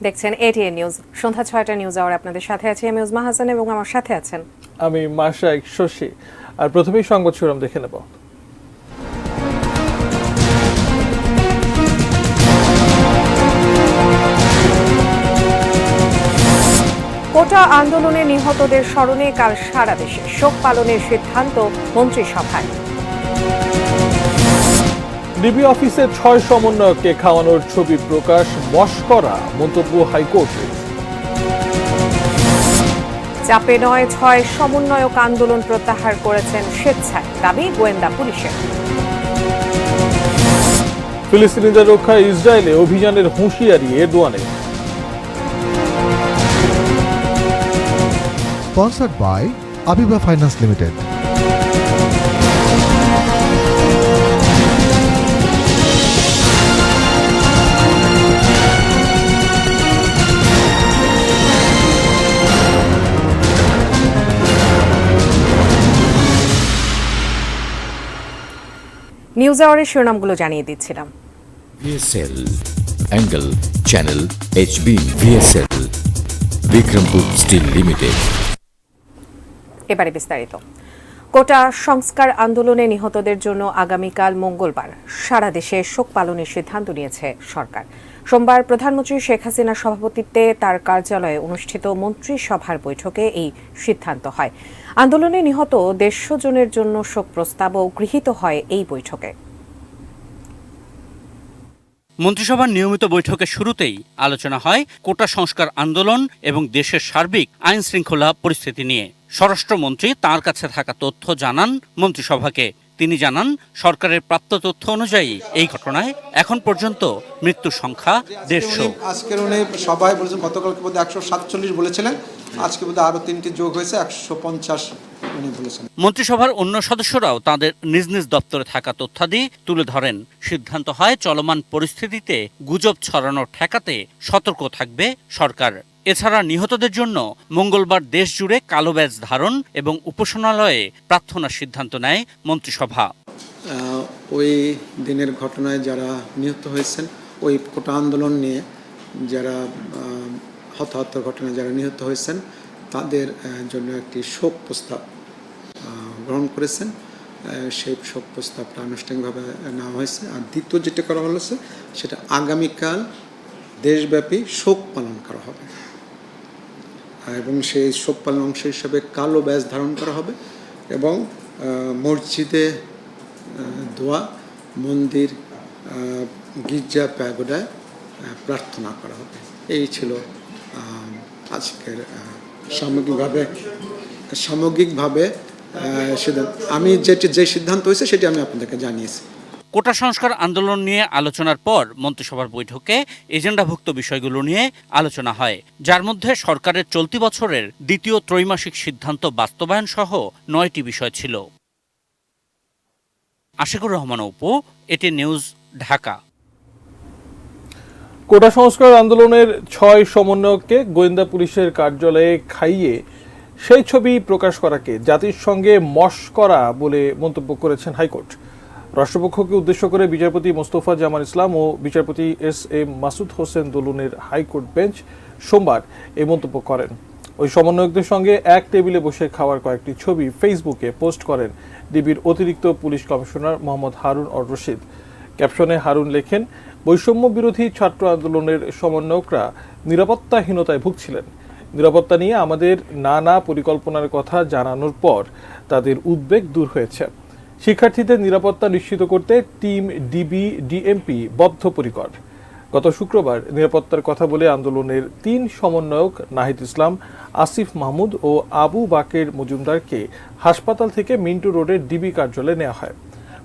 দেখছেন ATN news. সন্ধ্যা ৬টা news hour আপনাদের সাথে আছি আমি উজমা হাসান এবং আমার সাথে আছেন আমি মাশাইক শশী। আর প্রথমেই সংবাদ শিরোনাম দেখে নেব। কোটা আন্দোলনে নিহতদের স্মরণে কাল সারা দেশে শোক পালনের সিদ্ধান্ত মন্ত্রিসভায়। ডিবি অফিসে ৬ সমন্বয়ককে খাওয়ানোর ছবি প্রকাশ, মশকরা মন্তব্য হাইকোর্টের। চাপে নয় ৬ সমন্বয়ক আন্দোলন প্রত্যাহার করেছেন স্বেচ্ছায়, দাবি গোয়েন্দা পুলিশের। ফিলিস্তিনিদের রক্ষায় ইসরায়েলে অভিযানের হুঁশিয়ারি এরদোয়ানের। Sponsored by Abiba Finance Limited. News আওয়ারের শিরোনামগুলো জানিয়ে দিচ্ছিলাম। VSL, Angle, Channel, HB, VSL, Vikrampur Steel Limited. এবারে বিস্তারিত। কোটা সংস্কার আন্দোলনে নিহতদের জন্য আগামীকাল মঙ্গলবার সারা দেশে শোক পালনের সিদ্ধান্ত নিয়েছে সরকার। সোমবার প্রধানমন্ত্রী শেখ হাসিনার সভাপতিত্বে তার কার্যালয়ে অনুষ্ঠিত মন্ত্রিসভার বৈঠকে এই সিদ্ধান্ত হয়। আন্দোলনে নিহত 150 জনের জন্য শোক প্রস্তাবও গৃহীত হয় এই বৈঠকে। মন্ত্রিসভার নিয়মিত বৈঠকের শুরুতেই আলোচনা হয় কোটা সংস্কার আন্দোলন এবং দেশের সার্বিক আইন শৃঙ্খলা পরিস্থিতি নিয়ে। স্বরাষ্ট্রমন্ত্রী তাঁর কাছে থাকা তথ্য জানান মন্ত্রিসভাকে। তিনি জানান, সরকারের প্রাপ্ত তথ্য অনুযায়ী এই ঘটনায় এখন পর্যন্ত মৃত্যুর সংখ্যা 150। আজকের উনি সবাই বলেছেন, গতকালকে বোধহয় 147 বলেছিলেন, আজকে বোধহয় আরো 3টি যোগ হয়েছে 150 উনি বলেছেন। মন্ত্রিসভার অন্য সদস্যরাও তাদের নিজ নিজ দপ্তরে থাকা তথ্যাদি তুলে ধরেন। সিদ্ধান্ত হয় চলমান পরিস্থিতিতে গুজব ছড়ানো ঠেকাতে সতর্ক থাকবে সরকার। এছাড়া নিহতদের জন্য মঙ্গলবার দেশ জুড়ে কালো ব্যাজ ধারণ এবং উপাসনালয়ে প্রার্থনার সিদ্ধান্ত নেয় মন্ত্রিসভা। ওই দিনের ঘটনায় যারা নিহত হয়েছেন, ওই কোটা আন্দোলন নিয়ে যারা হতাহতের ঘটনায় যারা নিহত হয়েছেন, তাদের জন্য একটি শোক প্রস্তাব গ্রহণ করেছেন। সেই শোক প্রস্তাবটা আনুষ্ঠানিকভাবে নেওয়া হয়েছে। আর দ্বিতীয় যেটা করা হয়েছে, সেটা আগামীকাল দেশব্যাপী শোক পালন করা হবে এবং সেই শোক পালন অংশ হিসাবে কালো ব্যাজ ধারণ করা হবে এবং মসজিদে দোয়া, মন্দির, গির্জা, প্যাগোডায় প্রার্থনা করা হবে। এই ছিল আজকের সামগ্রিকভাবে সিদ্ধান্ত। আমি যে সিদ্ধান্ত হয়েছে সেটি আমি আপনাদেরকে জানিয়েছি। কোটা সংস্কার আন্দোলন নিয়ে আলোচনার পর মন্ত্রিসভার বৈঠকে এজেন্ডাভুক্ত বিষয়গুলো নিয়ে আলোচনা হয়, যার মধ্যে সরকারের চলতি বছরের দ্বিতীয় ত্রৈমাসিক সিদ্ধান্ত বাস্তবায়ন সহ 9টি বিষয় ছিল। আশিকুর রহমান অপু, এটি নিউজ, ঢাকা। কোটা সংস্কার আন্দোলনের 6 সমন্বয়ককে গোয়েন্দা পুলিশের কার্যালয়ে খাইয়ে সেই ছবি প্রকাশ করাকে জাতিসংঘে মশকরা বলে মন্তব্য করেছেন হাইকোর্ট। রাষ্ট্রপক্ষকে উদ্দেশ্য করে বিচারপতি মোস্তফা জামান ইসলাম ও বিচারপতি এস.এম. মাসুদ হোসেন দোলনের হাইকোর্ট বেঞ্চ সোমবার এই মন্তব্য করেন। ওই সমন্বয়কদের সঙ্গে এক টেবিলে বসে খাওয়ার কয়েকটি ছবি ফেসবুকে পোস্ট করেন ডিবির অতিরিক্ত police commissioner Mohammad Harun or Rashid. ক্যাপশনে হারুন লেখেন, বৈষম্য বিরোধী ছাত্র আন্দোলনের সমন্বয়করা নিরাপত্তাহীনতায় ভুগছিলেন। নিরাপত্তা নিয়ে আমাদের নানা পরিকল্পনার কথা জানানোর পর তাদের উদ্বেগ দূর হয়েছে। শিক্ষার্থীদের নিরাপত্তা নিশ্চিত করতে টিম ডিবি ডিএমপি বদ্ধপরিকর। গত শুক্রবার নিরাপত্তার কথা বলে আন্দোলনের 3 সমন্বয়ক নাহিদ ইসলাম, আসিফ মাহমুদ ও আবু বাকের মজুমদারকে হাসপাতাল থেকে মিন্টু রোডের ডিবি কার্যালয়ে নেওয়া হয়।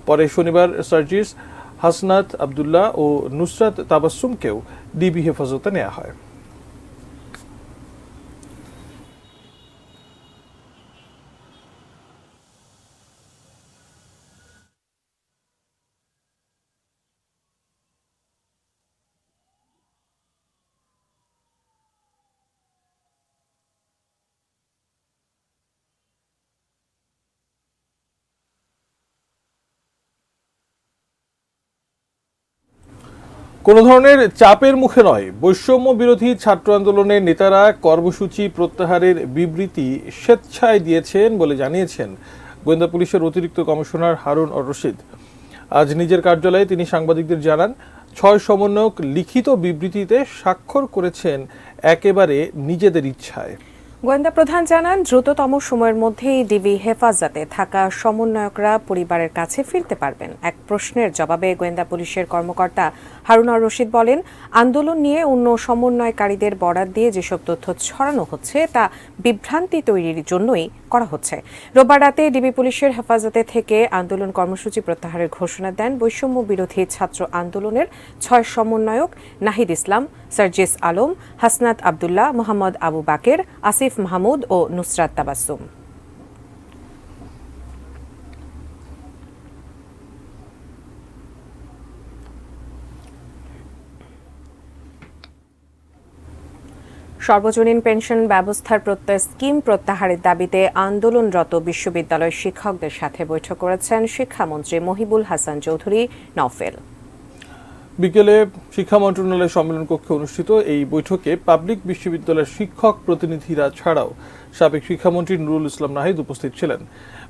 পরে শনিবার সার্জিস, হাসনাত আবদুল্লাহ ও নুসরাত তাবাসসুমকেও ডিবি হেফাজতে নেওয়া হয়। কোনো ধরনের চাপের মুখে নয়, বৈষম্য বিরোধী ছাত্র আন্দোলনের নেতারা কর্মসূচি প্রত্যাহারের বিবৃতি স্বেচ্ছায় দিয়েছেন বলে জানিয়েছেন গোয়েন্দা পুলিশের অতিরিক্ত কমিশনার হারুন অর রশিদ। আজ নিজের কার্যালয়ে তিনি সাংবাদিকদের জানান, 6 সমন্বয়ক লিখিত বিবৃতিতে স্বাক্ষর করেছেন একেবারে নিজেদের ইচ্ছায়। গোয়েন্দা প্রধান জানান, দ্রুততম সময়ের মধ্যেই ডিবি হেফাজতে থাকা সমন্বয়করা পরিবারের কাছে ফিরতে পারবেন। এক প্রশ্নের জবাবে গোয়েন্দা পুলিশের কর্মকর্তা হারুন অর রশিদ বলেন, আন্দোলন নিয়ে অন্য সমন্বয়কারীদের বরাত দিয়ে যেসব তথ্য ছড়ানো হচ্ছে তা বিভ্রান্তি তৈরির জন্যই করা হচ্ছে। রোববার রাতে ডিবি পুলিশের হেফাজতে থেকে আন্দোলন কর্মসূচি প্রত্যাহারের ঘোষণা দেন বৈষম্য বিরোধী ছাত্র আন্দোলনের 6 সমন্বয়ক নাহিদ ইসলাম, সার্জিস আলম, হাসনাত আবদুল্লাহ, মোহাম্মদ আবু বাকের, আসিফ মাহমুদ ও নুসরাত তাবাসসুম। সর্বজনীন পেনশন ব্যবস্থার স্কিম প্রত্যাহারের দাবিতে আন্দোলনরত বিশ্ববিদ্যালয়ের শিক্ষকদের সাথে বৈঠক করেছেন শিক্ষামন্ত্রী মহিবুল হাসান চৌধুরী নওফেল। বিকেলে শিক্ষা মন্ত্রণালয়ের সম্মেলন কক্ষে অনুষ্ঠিত এই বৈঠকে পাবলিক বিশ্ববিদ্যালয়ের শিক্ষক প্রতিনিধিরা ছাড়াও সাবেক শিক্ষামন্ত্রী নুরুল ইসলাম নাহিদ উপস্থিত ছিলেন।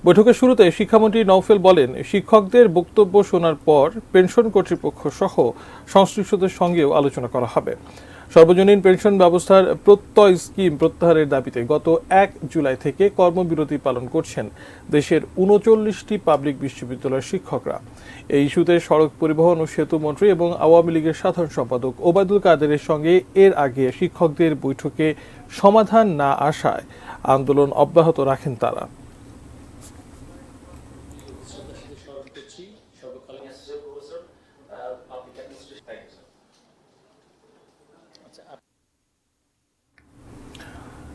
বৈঠকের শুরুতে শিক্ষামন্ত্রী নওফেল বলেন, শিক্ষকদের বক্তব্য শোনার পর পেনশন কর্তৃপক্ষ সহ সংশ্লিষ্টদের সঙ্গেও আলোচনা করা হবে। সর্বজনীন পেনশন ব্যবস্থার প্রত্যয় স্কিম প্রত্যাহারের দাবিতে গত 1 জুলাই থেকে কর্মবিরতি পালন করছেন দেশের 39টি পাবলিক বিশ্ববিদ্যালয়ের শিক্ষকরা। এই ইস্যুতে সড়ক পরিবহন ও সেতু মন্ত্রী এবং আওয়ামী লীগের সাধারণ সম্পাদক ওবায়দুল কাদেরের সঙ্গে এর আগে শিক্ষকদের বৈঠকে সমাধান না আসায় আন্দোলন অব্যাহত রাখেন তারা।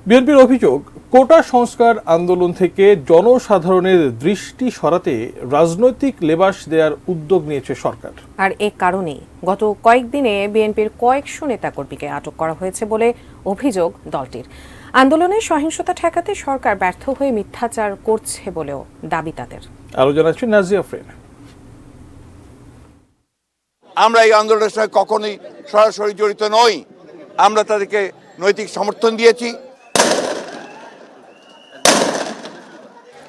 বিএনপির অভিযোগ, কোটা সংস্কার আন্দোলন থেকে জনসাধারণের দৃষ্টি সরাতে রাজনৈতিক লেবাস দেওয়ার উদ্যোগ নিয়েছে সরকার। আর এ কারণেই গত কয়েকদিনে বিএনপির কয়েকশো নেতাকর্মীকে আটক করা হয়েছে বলে অভিযোগ দলটির। আন্দোলনে সহিংসতা ঠেকাতে সরকার ব্যর্থ হয়ে মিথ্যাচার করছে বলেও দাবি তাদের। আরো জানাচ্ছেন নাজিয়া ফ্রেন। আমরা এই আন্দোলনের সঙ্গে কখনোই সরাসরি জড়িত নই। আমরা তাদেরকে নৈতিক সমর্থন দিয়েছি।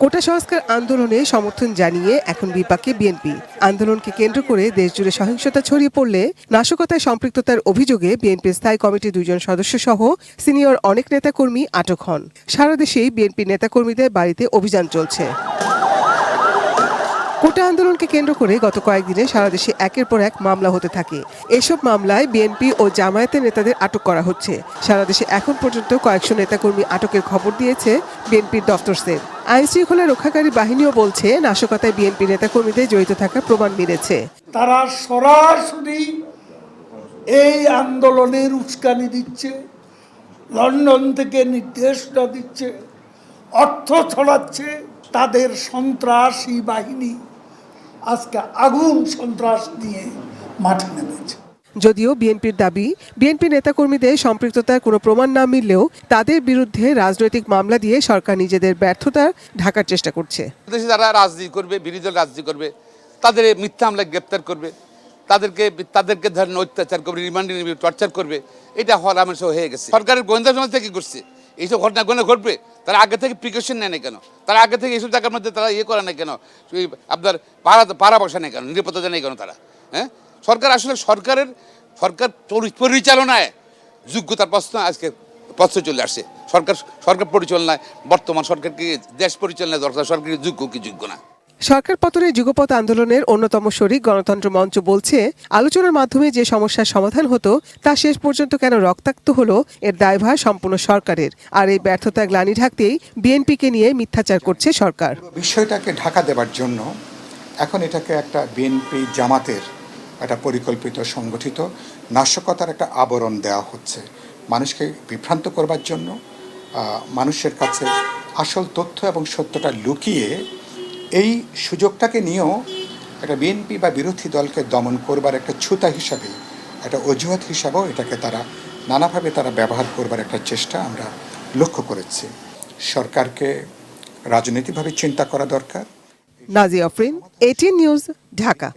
কোটা সংস্কার আন্দোলনে সমর্থন জানিয়ে এখন বিপাকে বিএনপি। আন্দোলনকে কেন্দ্র করে দেশজুড়ে সহিংসতা ছড়িয়ে পড়লে নাশকতায় সম্পৃক্ততার অভিযোগে বিএনপির স্থায়ী কমিটির 2 জন সদস্য সহ সিনিয়র অনেক নেতাকর্মী আটক হন। সারা দেশেই বিএনপি নেতাকর্মীদের বাড়িতে অভিযান চলছে। কোটা আন্দোলনকে কেন্দ্র করে গত কয়েকদিনে সারা দেশে একের পর এক মামলা হতে থাকে। এসব মামলায় বিএনপি ও জামায়াতের নেতাদের আটক করা হচ্ছে। সারা দেশে এখন পর্যন্ত কয়েকশো নেতাকর্মী আটকের খবর দিয়েছে বিএনপির দফতর সেল। আইন শৃঙ্খলা রক্ষাকারী বাহিনীও বলছে, নাশকতায় বিএনপি নেতাকর্মীদের জড়িত থাকার প্রমাণ মিলেছে। তারা সরাসরি এই আন্দোলনের উস্কানি দিচ্ছে, লন্ডন থেকে নির্দেশনা দিচ্ছে, অর্থ ছড়াচ্ছে। তাদের সন্ত্রাসী বাহিনী আজকে আগুন সন্ত্রাস নিয়ে মাঠে নেমেছে। যদিও বিএনপির দাবি, বিএনপি নেতাকর্মীদের সম্পৃক্ততার কোনো প্রমাণ না মিললেও তাদের বিরুদ্ধে রাজনৈতিক মামলা দিয়ে সরকার নিজেদের ব্যর্থতা ঢাকার চেষ্টা করছে। দেশে যারা রাজনীতি করবে, বিরোধী দল রাজনীতি করবে, তাদের মিথ্যা হামলায় গ্রেপ্তার করবে, তাদেরকে ধরেন অত্যাচার করবে, রিমান্ডে নিবে, টর্চার করবে। এটা হরামের হয়ে গেছে। সরকারের গোয়েন্দা সংস্থা কি করছে? এইসব ঘটনা ঘটবে, তারা আগে থেকে প্রিকশন নেয় না কেন? তারা আগে থেকে এইসব জায়গার মধ্যে তারা করে না কেন? আপনার পাড়া বসা নেই কেন? নিরাপত্তা নেই কেন তারা? হ্যাঁ, সরকার আসলে সরকার পরিচালনায় যোগ্যতার প্রশ্ন আজকে চলে আসছে। সরকার পরিচালনায় বর্তমান সরকারকে দেশ পরিচালনায় দরকার, সরকারের যোগ্য কি যোগ্য না। সরকার পতনের যুগপৎ আন্দোলনের অন্যতম শরিক গণতন্ত্র মঞ্চ বলছে, আলোচনার মাধ্যমে যে সমস্যার সমাধান হতো তা শেষ পর্যন্ত কেন রক্তাক্ত হলো এর দায়ভার সম্পূর্ণ সরকারের। আর এই ব্যর্থতা গ্লানি ঢাকতেই বিএনপিকে নিয়ে মিথ্যাচার করছে সরকার। বিষয়টাকে ঢাকা দেবার জন্য এখন এটাকে একটা বিএনপি জামাতের একটা পরিকল্পিত সংগঠিত নাশকতার একটা আবরণ দেওয়া হচ্ছে, মানুষকে বিভ্রান্ত করবার জন্য, মানুষের কাছে আসল তথ্য এবং সত্যটা লুকিয়ে এই সুযোগটাকে নিয়েও একটা বিএনপি বা বিরোধী দলকে দমন করবার একটা ছুতা হিসাবে, একটা অজুহাত হিসাবেও এটাকে তারা নানাভাবে ব্যবহার করবার একটা চেষ্টা আমরা লক্ষ্য করেছি। সরকারকে রাজনৈতিকভাবে চিন্তা করা দরকার। নাজিয়া আফরিন, 18 নিউজ, ঢাকা।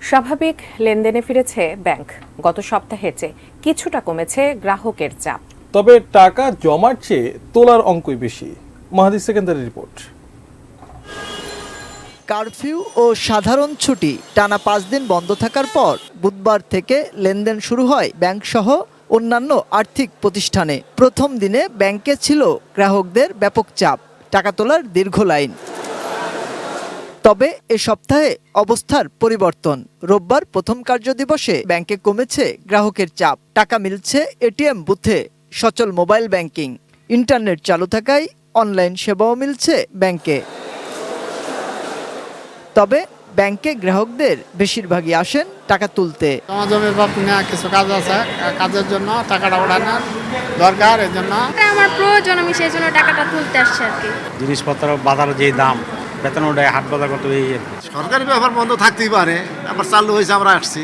স্বাভাবিক লেনদেনে ফিরেছে ব্যাংক। গত সপ্তাহের চেয়ে কিছুটা কমেছে গ্রাহকের চাপ। তবে টাকা জমার চেয়ে তোলার অঙ্কই বেশি। মাহাদি সেকেন্দারের রিপোর্ট। কারফিউ ও সাধারণ ছুটি টানা 5 দিন বন্ধ থাকার পর বুধবার থেকে লেনদেন শুরু হয় ব্যাংকসহ অন্যান্য আর্থিক প্রতিষ্ঠানে। প্রথম দিনে ব্যাংকে ছিল গ্রাহকদের ব্যাপক চাপ, টাকা তোলার দীর্ঘ লাইন। তবে এ সপ্তাহে অবস্থার পরিবর্তন। রোববার প্রথম কার্যদিবসে ব্যাংকে কমেছে গ্রাহকের চাপ। টাকা মিলছে এটিএম বুথে, সচল মোবাইল ব্যাংকিং, ইন্টারনেট চালু থাকায় অনলাইন সেবাও মিলছে ব্যাংকে। তবে ব্যাংকে গ্রাহকদের বেশিরভাগই আসেন টাকা তুলতে। কিছু কাজ আছে, কাজের জন্য টাকাটা ওঠানোর দরকার, এর জন্য আমার প্রয়োজন, আমি সেই জন্য টাকাটা তুলতে আসছি আর কি। জিনিসপত্র বাজারের যে দাম, বেতন ওটাই হাট বাজার করতে এই সরকারি ব্যবহার বন্ধ থাকতেই পারে, আবার চালু হয়েছে, আমরা আসছি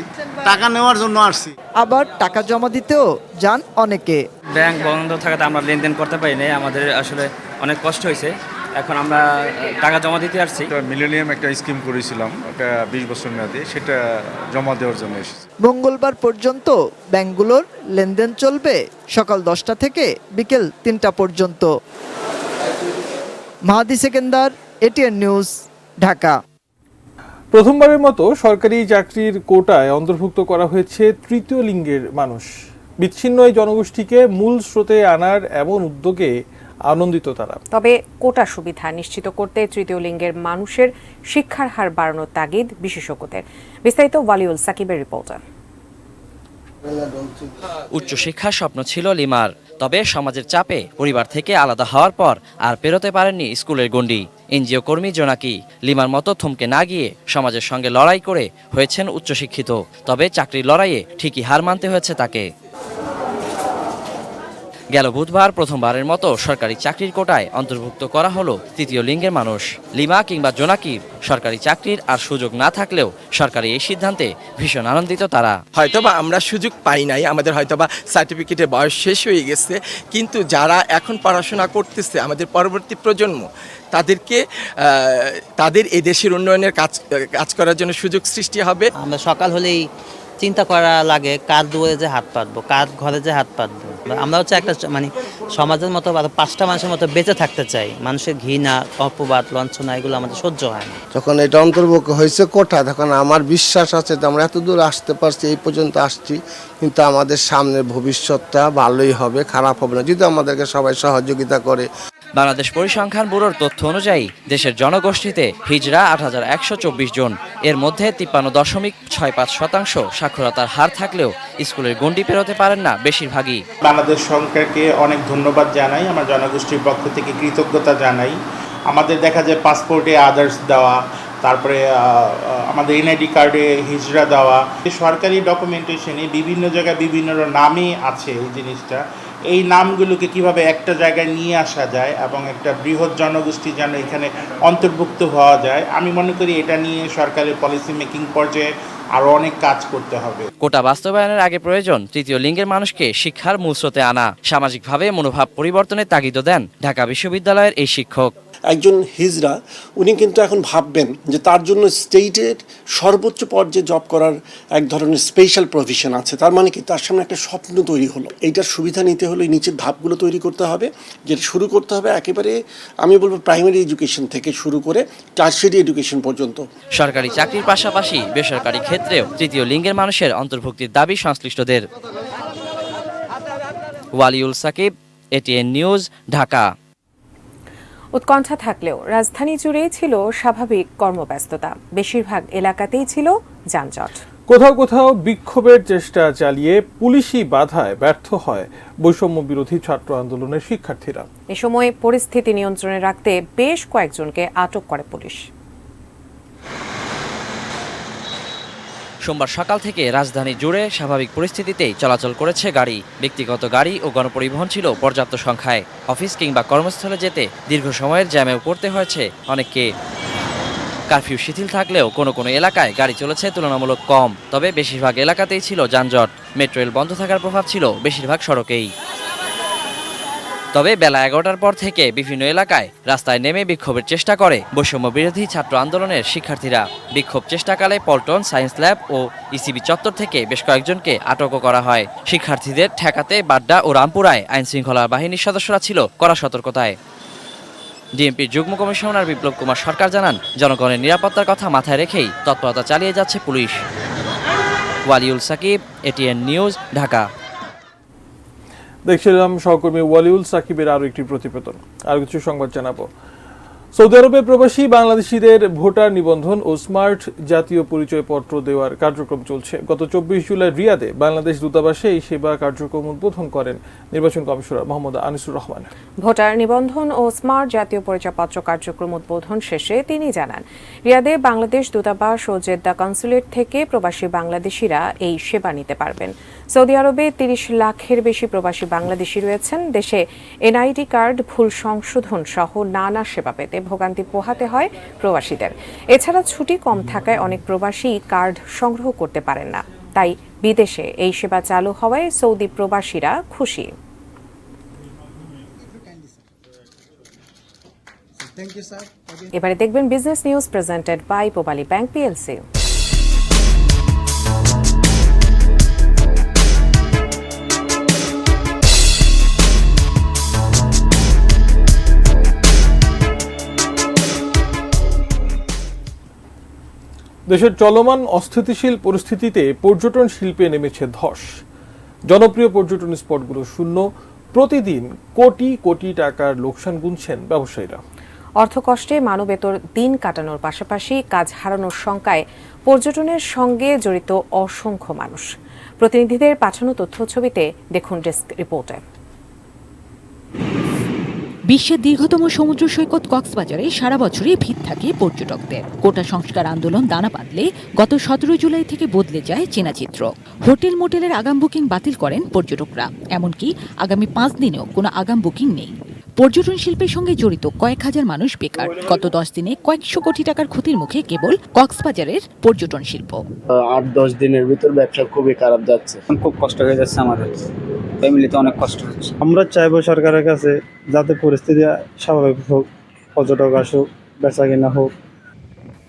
টাকা নেওয়ার জন্য আসছি। আবার টাকা জমা দিতেও যান অনেকে। ব্যাংক বন্ধ থাকাতে আমরা লেনদেন করতে পারি না, আমাদের আসলে অনেক কষ্ট হয়েছে। এখন আমরা টাকা জমা দিতে আসছি। মিলেনিয়াম একটা স্কিম করেছিলাম, একটা 20 বছর মেয়াদী, সেটা জমা দেওয়ার জন্য এসেছি। মঙ্গলবার পর্যন্ত ব্যাংকগুলোর লেনদেন চলবে সকাল 10টা থেকে বিকেল 3টা পর্যন্ত। মাহাদি সেকেন্দার, এটিএন নিউজ, ঢাকা। প্রথমবারের মতো সরকারি চাকরির কোটায় অন্তর্ভুক্ত করা হয়েছে তৃতীয় লিঙ্গের মানুষ। বিচ্ছিন্ন এই জনগোষ্ঠীকে মূল স্রোতে আনার এমন উদ্যোগে আনন্দিত তারা। তবে কোটা সুবিধা নিশ্চিত করতে তৃতীয় লিঙ্গের মানুষের শিক্ষার হার বাড়ানোর তাগিদ বিশেষজ্ঞদের। বিস্তারিত ওয়ালিউল সাকিবের রিপোর্টে। উচ্চশিক্ষার স্বপ্ন ছিল লিমার, তবে সমাজের চাপে পরিবার থেকে আলাদা হওয়ার পর আর পেরোতে পারেননি স্কুলের গণ্ডি। এনজিও কর্মী জোনাকি লিমার মতো থমকে না গিয়ে সমাজের সঙ্গে লড়াই করে হয়েছেন উচ্চশিক্ষিত। তবে চাকরির লড়াইয়ে ঠিকই হার মানতে হয়েছে তাকে। গেল বুধবার প্রথমবারের মতো সরকারি চাকরির কোটায় অন্তর্ভুক্ত করা হলো তৃতীয় লিঙ্গের মানুষ। লিমা কিংবা জোনাকির সরকারি চাকরির আর সুযোগ না থাকলেও সরকারি এই সিদ্ধান্তে ভীষণ আনন্দিত তারা। হয়তোবা আমরা সুযোগ পাই নাই, আমাদের হয়তোবা সার্টিফিকেটের বয়স শেষ হয়ে গেছে, কিন্তু যারা এখন পড়াশোনা করতেছে, আমাদের পরবর্তী প্রজন্ম, তাদেরকে তাদের এই দেশের উন্নয়নের কাজ করার জন্য সুযোগ সৃষ্টি হবে। আমরা সকাল হলেই চিন্তা করা লাগে কার দুয়ারে যে হাত পাতবো, কার ঘরে যে হাত পাতবো। আমরা হচ্ছে একটা সমাজের মতো 5টা মানুষের মতো বেঁচে থাকতে চাই। মানুষের ঘৃণা, অপবাদ, লঞ্ছনা এগুলো আমাদের সহ্য হয় না। যখন এটা অন্তর্ভুক্ত হয়েছে কোটা, তখন আমার বিশ্বাস আছে যে আমরা এত দূর আসতে পারছি, এই পর্যন্ত আসছি, কিন্তু আমাদের সামনের ভবিষ্যৎটা ভালোই হবে, খারাপ হবে না যদি আমাদেরকে সবাই সহযোগিতা করে। বাংলাদেশ পরিসংখ্যান ব্যুরোর তথ্য অনুযায়ী দেশের জনগোষ্ঠীতে হিজড়া ৮,১২৪ জন। এর মধ্যে 53.65% সাক্ষরতার হার থাকলেও স্কুলের গণ্ডি পেরোতে পারেন না বেশিরভাগই। বাংলাদেশ সরকারকে অনেক ধন্যবাদ জানাই, আমার জনগোষ্ঠীর পক্ষ থেকে কৃতজ্ঞতা জানাই। আমাদের দেখা যায় পাসপোর্টে আদার্স দেওয়া, তারপরে আমাদের এনআইডি কার্ডে হিজড়া দেওয়া, সরকারি ডকুমেন্টেশনে বিভিন্ন জায়গায় বিভিন্ন নামে আছে এই জিনিসটা। এই নামগুলোকে কিভাবে একটা জায়গায় নিয়ে আসা যায় এবং একটা বৃহৎ জনগোষ্ঠী যেন এখানে অন্তর্ভুক্ত হওয়া যায়, আমি মনে করি এটা নিয়ে সরকারের পলিসি মেকিং পর্যায়ে আরও অনেক কাজ করতে হবে। কোটা বাস্তবায়নের আগে প্রয়োজন তৃতীয় লিঙ্গের মানুষকে শিক্ষার মূল স্রোতে আনা। সামাজিকভাবে মনোভাব পরিবর্তনের তাগিদও দেন ঢাকা বিশ্ববিদ্যালয়ের এই শিক্ষক। একজন হিজড়া উনি কিন্তু এখন ভাববেন যে তার জন্য স্টেটের সর্বোচ্চ পর্যায়ে জব করার এক ধরনের স্পেশাল প্রভিশন আছে। তার মানে কি, তার সামনে একটা স্বপ্ন তৈরি হলো। এইটার সুবিধা নিতে হলে নিচের ধাপগুলো তৈরি করতে হবে, যেটা শুরু করতে হবে একেবারে আমি বলবো প্রাইমারি এডুকেশন থেকে শুরু করে টার্সিয়ারি এডুকেশন পর্যন্ত। সরকারি চাকরির পাশাপাশি বেসরকারি ক্ষেত্রেও তৃতীয় লিঙ্গের মানুষের অন্তর্ভুক্তির দাবি সংশ্লিষ্টদের। Waliul Sakib, ATN news, Dhaka. উৎকণ্ঠা থাকলেও রাজধানী জুড়ে ছিল স্বাভাবিক কর্মব্যস্ততা। বেশিরভাগ এলাকাতেই ছিল যানজট। কোথাও কোথাও বিক্ষোভের চেষ্টা চালিয়ে পুলিশি বাধায় ব্যর্থ হয় বৈষম্য বিরোধী ছাত্র আন্দোলনের শিক্ষার্থীরা। এ সময় পরিস্থিতি নিয়ন্ত্রণে রাখতে বেশ কয়েকজনকে আটক করে পুলিশ। সোমবার সকাল থেকে রাজধানী জুড়ে স্বাভাবিক পরিস্থিতিতেই চলাচল করেছে গাড়ি। ব্যক্তিগত গাড়ি ও গণপরিবহন ছিল পর্যাপ্ত সংখ্যায়। অফিস কিংবা কর্মস্থলে যেতে দীর্ঘ সময়ের জ্যামেও পড়তে হয়েছে অনেককে। কারফিউ শিথিল থাকলেও কোনো কোনো এলাকায় গাড়ি চলেছে তুলনামূলক কম, তবে বেশিরভাগ এলাকাতেই ছিল যানজট। মেট্রো রেল বন্ধ থাকার প্রভাব ছিল বেশিরভাগ সড়কেই। তবে বেলা 11টার পর থেকে বিভিন্ন এলাকায় রাস্তায় নেমে বিক্ষোভের চেষ্টা করে বৈষম্য বিরোধী ছাত্র আন্দোলনের শিক্ষার্থীরা। বিক্ষোভ চেষ্টাকালে পল্টন সায়েন্স ল্যাব ও ইসিবি চত্বর থেকে বেশ কয়েকজনকে আটকও করা হয়। শিক্ষার্থীদের ঠেকাতে বাড্ডা ও রামপুরায় আইনশৃঙ্খলা বাহিনীর সদস্যরা ছিল কড়া সতর্কতায়। ডিএমপির যুগ্ম কমিশনার বিপ্লব কুমার সরকার জানান, জনগণের নিরাপত্তার কথা মাথায় রেখেই তৎপরতা চালিয়ে যাচ্ছে পুলিশ। Waliul Sakib, ATN news, Dhaka. দেখছিলাম সহকর্মী ওয়ালিউল সাকিবের আরো একটি প্রতিবেদন। আর কিছু সংবাদ জানাবো। সৌদি আরবে প্রবাসী বাংলাদেশিদের ভোটার নিবন্ধন ও স্মার্ট জাতীয় পরিচয়পত্র দেওয়ার কার্যক্রম চলছে। গত 24 জুলাই রিয়াদে বাংলাদেশ দূতাবাসে এই সেবা কার্যক্রম উদ্বোধন করেন নির্বাচন কমিশনার মোহাম্মদ আনিসুর রহমান। ভোটার নিবন্ধন ও স্মার্ট জাতীয় পরিচয়পত্র কার্যক্রম উদ্বোধন শেষে তিনি জানান, রিয়াদে বাংলাদেশ দূতাবাস ও জেদ্দা কনসুলেট থেকে প্রবাসী বাংলাদেশিরা এই সেবা নিতে পারবেন। সৌদি আরবে 30 লাখের বেশি প্রবাসী বাংলাদেশি রয়েছেন। দেশে এনআইডি কার্ড ভুল সংশোধন সহ নানা সেবা পেতে ভোগান্তি পোহাতে হয় প্রবাসীদের। এছাড়া ছুটি কম থাকায় অনেক প্রবাসী কার্ড সংগ্রহ করতে পারেন না। তাই বিদেশে এই সেবা চালু হওয়ায় সৌদি প্রবাসীরা খুশি। এবারে দেখবেন business news presented by Pubali bank PLC. দেশের চলমান অস্থিতিশীল পরিস্থিতিতে পর্যটন শিল্পে নেমেছে ধস। জনপ্রিয় পর্যটন স্পটগুলো শূন্য। প্রতিদিন কোটি কোটি টাকার লোকসান গুনছেন ব্যবসায়ীরা। অর্থকষ্টে মানবেতর দিন কাটানোর পাশাপাশি কাজ হারানোর শঙ্কায় পর্যটনের সঙ্গে জড়িত অসংখ্য মানুষ। প্রতিনিধিদের পাঠানো তথ্য ছবিতে দেখুন ডেস্ক রিপোর্টে। বিশ্বের দীর্ঘতম সমুদ্র সৈকত কক্সবাজারে সারা বছরই ভিড় থাকে পর্যটকদের। কোটা সংস্কার আন্দোলন দানা বাঁধলে গত 17 জুলাই থেকে বদলে যায় চেনা চিত্র। হোটেল মোটেলের আগাম বুকিং বাতিল করেন পর্যটকরা। এমনকি আগামী 5 দিনেও কোনো আগাম বুকিং নেই। পর্যটন শিল্পের সঙ্গে জড়িত কয়েক হাজার মানুষ বেকার। গত 10 দিনে কয়েকশো কোটি টাকার ক্ষতির মুখে কেবল কক্সবাজারের পর্যটন শিল্প। 8-10 দিনের ভিতর ব্যবসা খুবই খারাপ যাচ্ছে। খুব কষ্ট হয়ে যাচ্ছে, আমাদের ফ্যামিলিতে অনেক কষ্ট হচ্ছে। আমরা চাইবো সরকারের কাছে যাতে পরিস্থিতি স্বাভাবিক হোক, পর্যটক আসুক, বেচা কিনা হোক।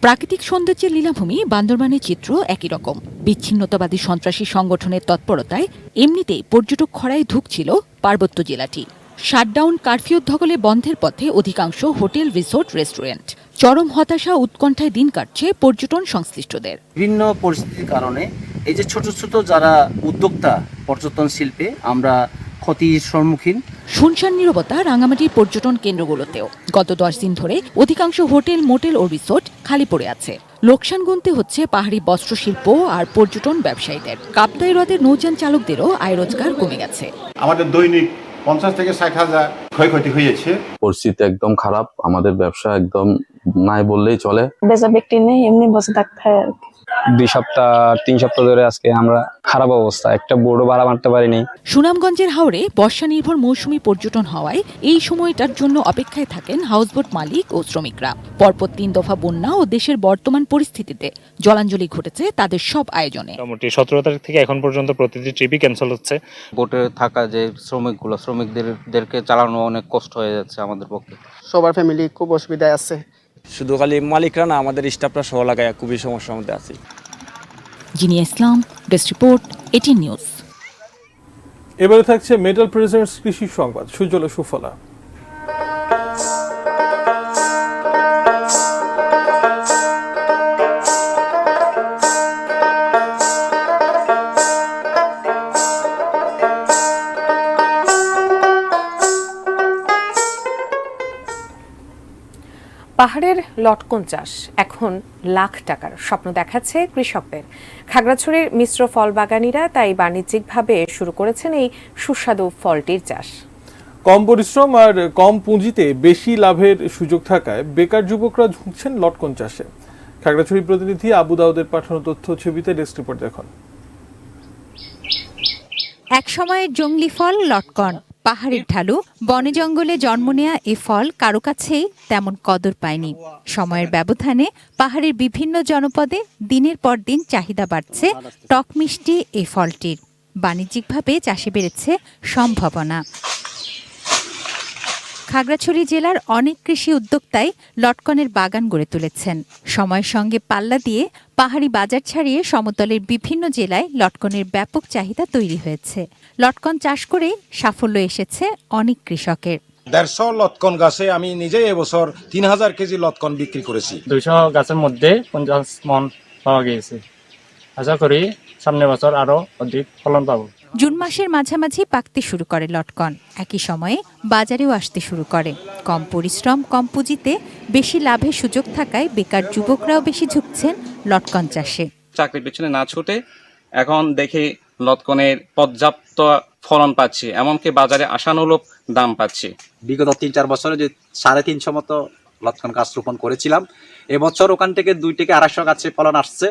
প্রাকৃতিক সৌন্দর্যের লীলাভূমি বান্দরবানের চিত্র একই রকম। বিচ্ছিন্নতাবাদী সন্ত্রাসী সংগঠনের তৎপরতায় এমনিতেই পর্যটক খরায় ধুঁকছিল পার্বত্য জেলাটি। শাটডাউন, কারফিউ ধকলে বন্ধের পথে অধিকাংশ হোটেল, রিসোর্ট, রেস্টুরেন্ট। চরম হতাশা, উৎকণ্ঠায় দিন কাটছে পর্যটন সংশ্লিষ্টদের। বিভিন্ন পরিস্থিতির কারণে এই যে ছোট ছোট যারা উদ্যোক্তা পর্যটন শিল্পে, আমরা ক্ষতির সম্মুখীন। শুনশান নীরবতা রাঙামাটির পর্যটন কেন্দ্রগুলোতেও। গত 10 দিন ধরে অধিকাংশ হোটেল, মোটেল ও রিসোর্ট খালি পড়ে আছে। লোকসান গুনতে হচ্ছে পাহাড়ি বস্ত্রশিল্প আর পর্যটন ব্যবসায়ীদের। কাপ্তাই হ্রদের নৌযান চালকদেরও আয় রোজগার কমে গেছে। আমাদের দৈনিক 50 থেকে 60 হাজার ক্ষয়ক্ষতি হয়েছে। পরিস্থিতি একদম খারাপ, আমাদের ব্যবসা একদম নাই বললেই চলে। বেচা বিক্রি নেই, এমনি বসে থাকতে হয় আর কি। 2 সপ্তাহ 3 সপ্তাহ ধরে আজকে আমরা খারাপ অবস্থা, একটা বোর্ডও ভাড়া মারতে পারিনি। সুনামগঞ্জের হাওরে বর্ষা নির্ভর মৌসুমী পর্যটন হওয়ায় এই সময়টার জন্য অপেক্ষায় থাকেন হাউসবোট মালিক ও শ্রমিকরা। পরপর 3 দফা বন্যা ও দেশের বর্তমান পরিস্থিতিতে জলাঞ্জলি ঘটেছে তাদের সব আয়োজনে। মোটামুটি 17 তারিখ থেকে এখন পর্যন্ত প্রতিটি ট্রিপই ক্যান্সেল হচ্ছে। বোটে থাকা যে শ্রমিকদেরকে চালানো অনেক কষ্ট হয়ে যাচ্ছে আমাদের পক্ষে। সবার ফ্যামিলি খুব অসুবিধায় আছে। শুধু খালি মালিকরা না, আমাদের স্টাফরা সহ লাগায় খুবই সমস্যার মধ্যে আছি। জিনিয়া ইসলাম, ডেস্ক রিপোর্ট, এটিএন নিউজ। এবারে থাকছে মেটাল প্রেজেন্টস কৃষি সংবাদ, সুজলা সুফলা। পাহাড়ের লটকন চাষ এখন লাখ টাকার স্বপ্ন দেখাচ্ছে কৃষকদের। খাগড়াছড়ির মিশ্র ফল বাগানীরা তাই বাণিজ্যিকভাবে শুরু করেছেন এই সুস্বাদু ফলটির চাষ। কম পরিশ্রম আর কম পুঁজিতে বেশি লাভের সুযোগ থাকায় বেকার যুবকরা ঝুঁকছেন লটকন চাষে। খাগড়াছড়ি প্রতিনিধি আবু দাউদের পাঠানো তথ্য ছবিতে ডেস্ক রিপোর্ট দেখুন। এক সময়ের জঙ্গলি ফল লটকন। পাহাড়ের ঢালু বনে জঙ্গলে জন্ম নেয়া এ ফল কারো কাছেই তেমন কদর পায়নি। সময়ের ব্যবধানে পাহাড়ের বিভিন্ন জনপদে দিনের পর দিন চাহিদা বাড়ছে টক মিষ্টি এই ফলটির। বাণিজ্যিকভাবে চাষে বেড়েছে সম্ভাবনা। খাগড়াছড়ি জেলার অনেক কৃষি উদ্যোক্তাই লটকনের বাগান গড়ে তুলেছেন। সময়ের সঙ্গে পাল্লা দিয়ে পাহাড়ি বাজার ছাড়িয়ে সমতলের বিভিন্ন জেলায় লটকনের ব্যাপক চাহিদা তৈরি হয়েছে। লটকন চাষ করে সাফল্য এসেছে অনেক কৃষকের। 150 লটকন গাছে আমি নিজে এবছর 3000 কেজি লটকন বিক্রি করেছি। 200 গাছের মধ্যে 50 মন পাওয়া গিয়েছে। আশা করি সামনের বছর আরো অধিক ফলন পাবো। জুন মাসের মাঝামাঝি পাকতে শুরু করে লটকন, একই সময়ে বাজারেও আসতে শুরু করে। কম পরিশ্রম, কম পুঁজিতে বেশি লাভের সুযোগ থাকায় বেকার যুবকরাও বেশি ঝুঁকছেন লটকন চাষে। চাকরির পেছনে না ছুটে এখন দেখি লটকনের পর্যাপ্ত ফলন পাচ্ছি, এমনকি বাজারে আশানুরূপ দাম পাচ্ছি। বিগত 3-4 বছরে যে 350 মতো লটকন গাছ রোপণ করেছিলাম, এবছর ওখান থেকে 2 থেকে 250 গাছে ফলন আসছে।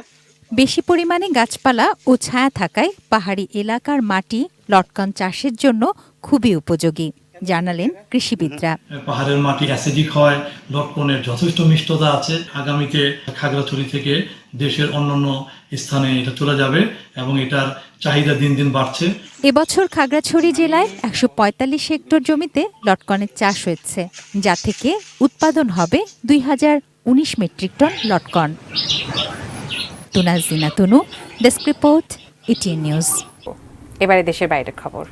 বেশি পরিমাণে গাছপালা ও ছায়া থাকায় পাহাড়ি এলাকার মাটি লটকন চাষের জন্য খুবই উপযোগী, জানালেন কৃষিবিদরা। পাহাড়ের মাটি অ্যাসিডিক হয়, লটকনের যথেষ্ট মিষ্টতা আছে। আগামীতে খাগড়াছড়ি থেকে দেশের অন্যান্য স্থানে এটা চলে যাবে এবং এটার চাহিদা দিন দিন বাড়ছে। এবছর খাগড়াছড়ি জেলায় 145 হেক্টর জমিতে লটকনের চাষ হয়েছে, যা থেকে উৎপাদন হবে 2019 মেট্রিক টন লটকন। Tunazina Tunu, desk report, ATN news. এবারে দেশের বাইরের খবর।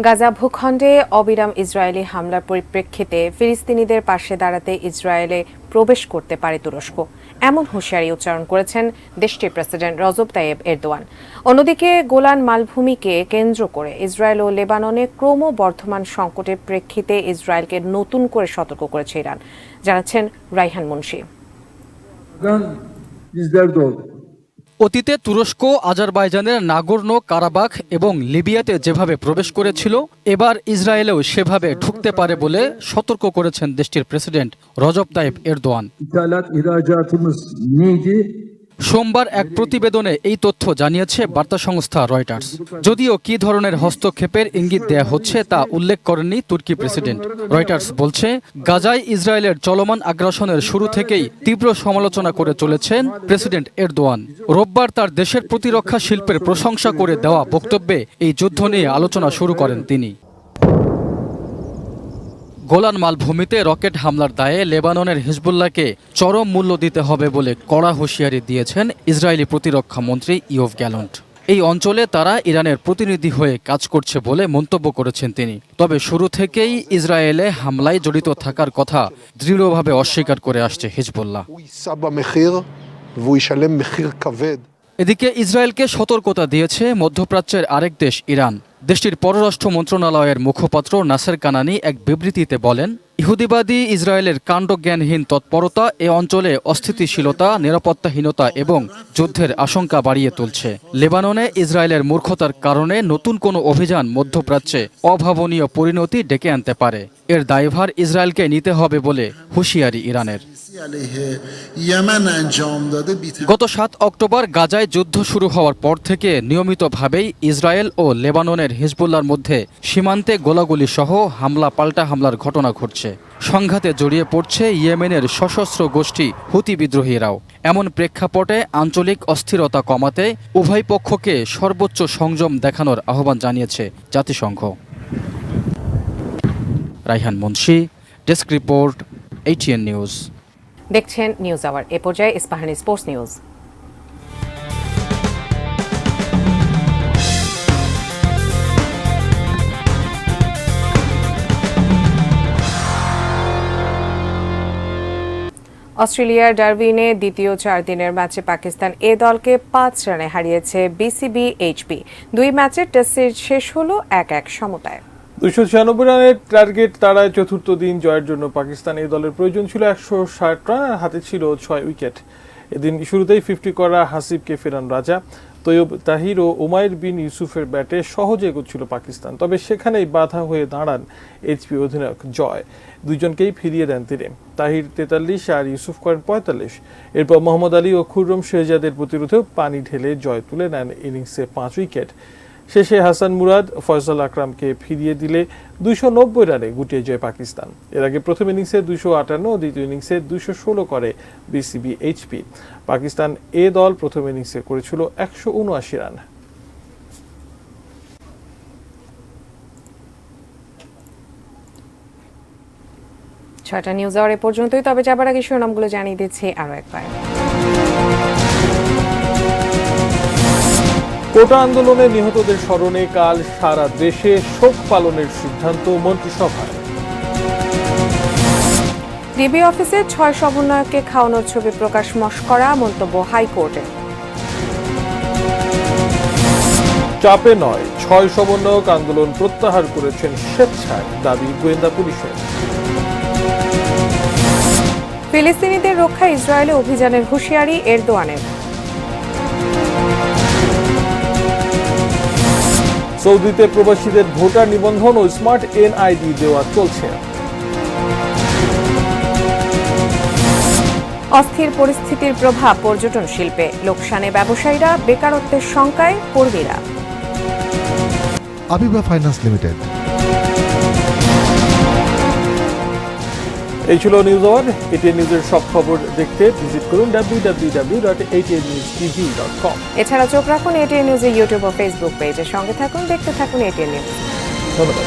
গাজা ভূখণ্ডে অবিরাম ইসরায়েলি হামলার পরিপ্রেক্ষিতে ফিলিস্তিনিদের পাশে দাঁড়াতে ইসরায়েলে প্রবেশ করতে পারে তুরস্ক, এমন হুঁশিয়ারি উচ্চারণ করেছেন দেশটির প্রেসিডেন্ট রজব তাইয়েব এরদোয়ান। অন্যদিকে গোলান মালভূমিকে কেন্দ্র করে ইসরায়েল ও লেবাননে ক্রমবর্ধমান সংকটের প্রেক্ষিতে ইসরায়েলকে নতুন করে সতর্ক করেছে ইরান, জানাচ্ছেন রাইহান মুন্সি। অতীতে তুরস্ক আজারবাইজানের নাগোর্নো কারাবাখ এবং লিবিয়াতে যেভাবে প্রবেশ করেছিল, এবার ইসরায়েলেও সেভাবে ঢুকতে পারে বলে সতর্ক করেছেন দেশটির প্রেসিডেন্ট রজব তাইয়েব এরদোয়ান। সোমবার এক প্রতিবেদনে এই তথ্য জানিয়েছে বার্তা সংস্থা রয়টার্স। যদিও কী ধরনের হস্তক্ষেপের ইঙ্গিত দেয়া হচ্ছে তা উল্লেখ করেননি তুর্কি প্রেসিডেন্ট। রয়টার্স বলছে, গাজায় ইসরায়েলের চলমান আগ্রাসনের শুরু থেকেই তীব্র সমালোচনা করে চলেছেন প্রেসিডেন্ট এরদোয়ান। রোববার তার দেশের প্রতিরক্ষা শিল্পের প্রশংসা করে দেওয়া বক্তব্যে এই যুদ্ধ নিয়ে আলোচনা শুরু করেন তিনি। গোলান মালভূমিতে রকেট হামলার দায়ে লেবাননের হিজবুল্লাহকে চরম মূল্য দিতে হবে বলে কড়া হুঁশিয়ারি দিয়েছেন ইসরায়েলি প্রতিরক্ষা মন্ত্রী ইয়োভ গ্যালন্ট। এই অঞ্চলে তারা ইরানের প্রতিনিধি হয়ে কাজ করছে বলে মন্তব্য করেছেন তিনি। তবে শুরু থেকেই ইসরায়েলে হামলায় জড়িত থাকার কথা দৃঢ়ভাবে অস্বীকার করে আসছে হিজবুল্লাহ। এদিকে ইসরায়েলকে সতর্কতা দিয়েছে মধ্যপ্রাচ্যের আরেক দেশ ইরান। দেশটির পররাষ্ট্র মন্ত্রণালয়ের মুখপাত্র নাসের কানানি এক বিবৃতিতে বলেন, ইহুদিবাদী ইসরায়েলের কাণ্ডজ্ঞানহীন তৎপরতা এ অঞ্চলে অস্থিতিশীলতা, নিরাপত্তাহীনতা এবং যুদ্ধের আশঙ্কা বাড়িয়ে তুলছে। লেবাননে ইসরায়েলের মূর্খতার কারণে নতুন কোনো অভিযান মধ্যপ্রাচ্যে অভাবনীয় পরিণতি ডেকে আনতে পারে। এর দায়ভার ইসরায়েলকে নিতে হবে বলে হুঁশিয়ারি ইরানের। গত 7 অক্টোবর গাজায় যুদ্ধ শুরু হওয়ার পর থেকে নিয়মিতভাবেই ইসরায়েল ও লেবাননের হিজবুল্লাহর মধ্যে সীমান্তে গোলাগুলি সহ হামলা পাল্টা হামলার ঘটনা ঘটছে। সংঘাতে জড়িয়ে পড়ছে ইয়েমেনের সশস্ত্র গোষ্ঠী হুতি বিদ্রোহীরাও। এমন প্রেক্ষাপটে আঞ্চলিক অস্থিরতা কমাতে উভয় পক্ষকে সর্বোচ্চ সংযম দেখানোর আহ্বান জানিয়েছে জাতিসংঘ। Raihan Munshi, desk report, ATN news. দেখছেন নিউজ আওয়ার। এ পর্যায়ে ইস্পাহানি স্পোর্টস নিউজ। অস্ট্রেলিয়ার ডারউইনে দ্বিতীয় 4 দিনের ম্যাচে পাকিস্তান এ দলকে 5 রানে হারিয়েছে বিসিবি এইচপি। 2 ম্যাচের টেস্ট সিরিজ শেষ হলো 1-1 সমতায়। 296 রানের টার্গেট তাড়ায় চতুর্থ দিন জয়ের জন্য পাকিস্তান এই দলের প্রয়োজন ছিল 160 রান, আর হাতে ছিল 6 উইকেট। এদিন শুরুতেই 50 করা হাসিবকে ফেরান রাজা। তৈয়ব তাহির ও ওমাইর বিন ইউসুফের ব্যাটে সহজে এগোচ্ছিল পাকিস্তান, তবে সেখানেই বাধা হয়ে দাঁড়ান এইচপি অধিনায়ক জয়। দুইজনকেই ফিরিয়ে দেন তিনি। তাহির 43 আর ইউসুফ করেন 45। এরপর মোহাম্মদ আলী ও খুররম শেহজাদের প্রতিরোধেও পানি ঢেলে জয় তুলে নেন ইনিংসে 5 উইকেট। শেষে হাসান মুরাদ ফয়সাল আকরামকে ফিরিয়ে দিলে 290 রানে গুটিয়ে যায় পাকিস্তান। এর আগে প্রথম ইনিংসে 258 ও দ্বিতীয় ইনিংসে 216 করে বিসিবি এইচপি। পাকিস্তান এ দল প্রথম ইনিংসে করেছিল 179 রান। ছয়টা নিউজ আওয়ার এ পর্যন্তই। তবে যাবার আগে শিরোনামগুলো জানিয়ে দিচ্ছি আরো একবার। কোটা আন্দোলনে নিহতদের স্মরণে কাল সারা দেশে শোক পালনের সিদ্ধান্ত মন্ত্রিসভায়। ডিবি অফিসে 6 সমন্বয়ককে খাওয়ানোর ছবি প্রকাশ মশকরা, মন্তব্য হাইকোর্টে। চাপে নয়, 6 সমন্বয়ক আন্দোলন প্রত্যাহার করেছেন স্বেচ্ছায়, দাবি গোয়েন্দা পুলিশের। ফিলিস্তিনিদের রক্ষায় ইসরায়েলে অভিযানের হুঁশিয়ারি এরদোয়ানের। সৌদিতে প্রবাসীদের ভোটার নিবন্ধন ও স্মার্ট এনআইডি দেওয়া চলছে। অস্থির পরিস্থিতির প্রভাব পর্যটন শিল্পে, লোকসানে ব্যবসায়ীরা, বেকারত্বের শঙ্কায় কর্মীরা। আবিবা ফাইন্যান্স লিমিটেড। এই ছিল নিউজ আওয়ার। এটিএন নিউজের সব খবর দেখতে ভিজিট করুন www.atntv.com। এছাড়া চোখ রাখুন এটিএন নিউজের ইউটিউব ও ফেসবুক পেজের সঙ্গে থাকুন, দেখতে থাকুন এটিএন নিউজ। ধন্যবাদ।